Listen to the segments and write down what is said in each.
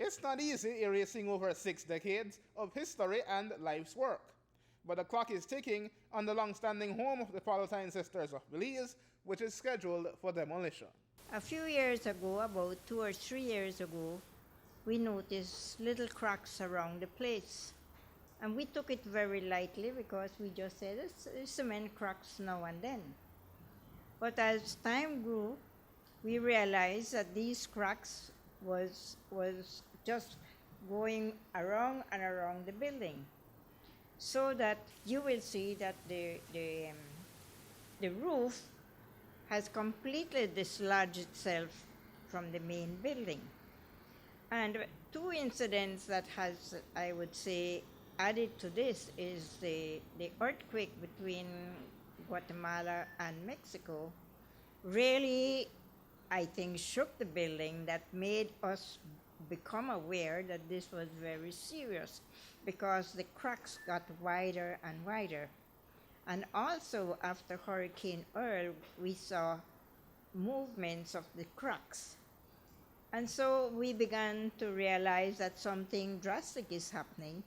It's not easy erasing over 6 decades of history and life's work, but the clock is ticking on the long-standing home of the Pallotine sisters of Belize, which is scheduled for demolition. A few years ago, about 2 or 3 years ago, we noticed little cracks around the place. And we took it very lightly because we just said it's cement cracks now and then. But as time grew, we realized that these cracks was just going around and around the building. So that you will see that the roof has completely dislodged itself from the main building. And two incidents that has, I would say, added to this is the earthquake between Guatemala and Mexico really, I think, shook the building, that made us become aware that this was very serious because the cracks got wider and wider. And also after Hurricane Earl, we saw movements of the cracks. And so we began to realize that something drastic is happening.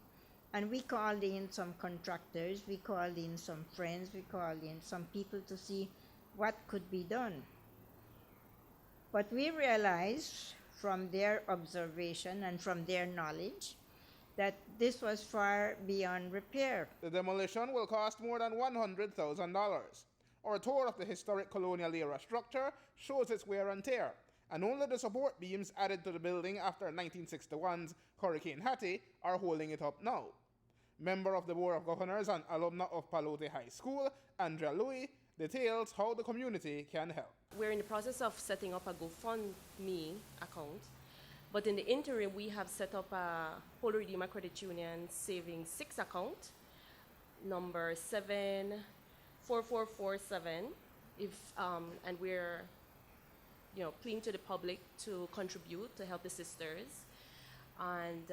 And we called in some contractors, we called in some friends, we called in some people to see what could be done. But we realized from their observation and from their knowledge that this was far beyond repair. The demolition will cost more than $100,000. Our tour of the historic colonial era structure shows its wear and tear, and only the support beams added to the building after 1961's Hurricane Hattie are holding it up now. Member of the Board of Governors and alumna of Pallotti High School, Andrea Louis, details how the community can help. We're in the process of setting up a GoFundMe account, but in the interim we have set up a Holy Redeemer Credit Union Savings 6 account, number 74447, and we're pleading to the public to contribute to help the sisters. And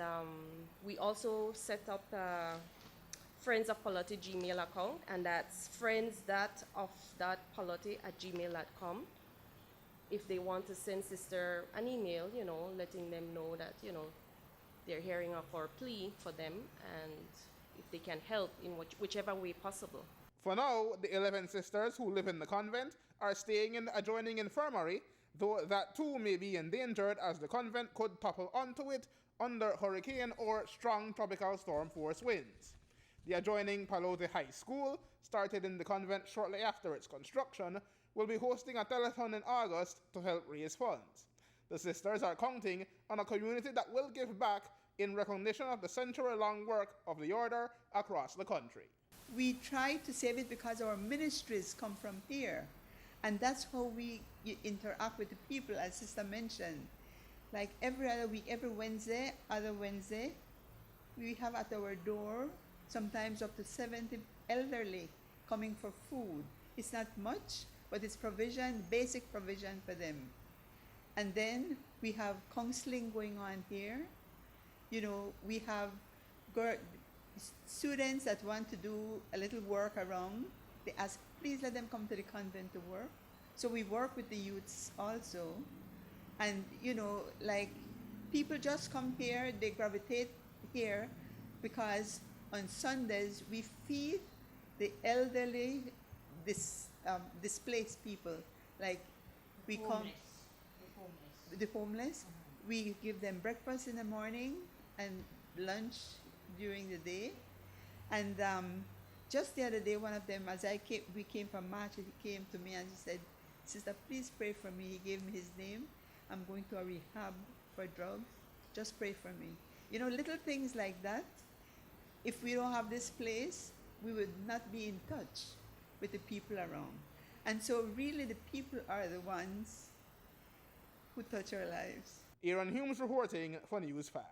we also set up Friends of Pallotti Gmail account, and that's friends.of.pallotti@gmail.com. If they want to send sister an email, letting them know that, they're hearing of our plea for them, and if they can help in whichever way possible. For now, the 11 sisters who live in the convent are staying in the adjoining infirmary, though that too may be endangered as the convent could topple onto it under hurricane or strong tropical storm force winds. The adjoining Pallotti High School, started in the convent shortly after its construction, will be hosting a telethon in August to help raise funds. The sisters are counting on a community that will give back in recognition of the century-long work of the order across the country. We try to save it because our ministries come from here. And that's how we interact with the people, as Sister mentioned. Like every other week, every Wednesday, we have at our door sometimes up to 70 elderly coming for food. It's not much, but it's provision, basic provision for them. And then we have counseling going on here. We have students that want to do a little work around. They ask, please let them come to the convent to work. So we work with the youths also. And, people just come here, they gravitate here because on Sundays we feed the elderly, displaced people. Like we come, the homeless. We give them breakfast in the morning and lunch during the day. And just the other day, one of them, we came from March, he came to me and he said, Sister, please pray for me. He gave me his name. I'm going to a rehab for drugs. Just pray for me. Little things like that. If we don't have this place, we would not be in touch with the people around. And so really the people are the ones who touch our lives. Aaron Humes reporting for News 5.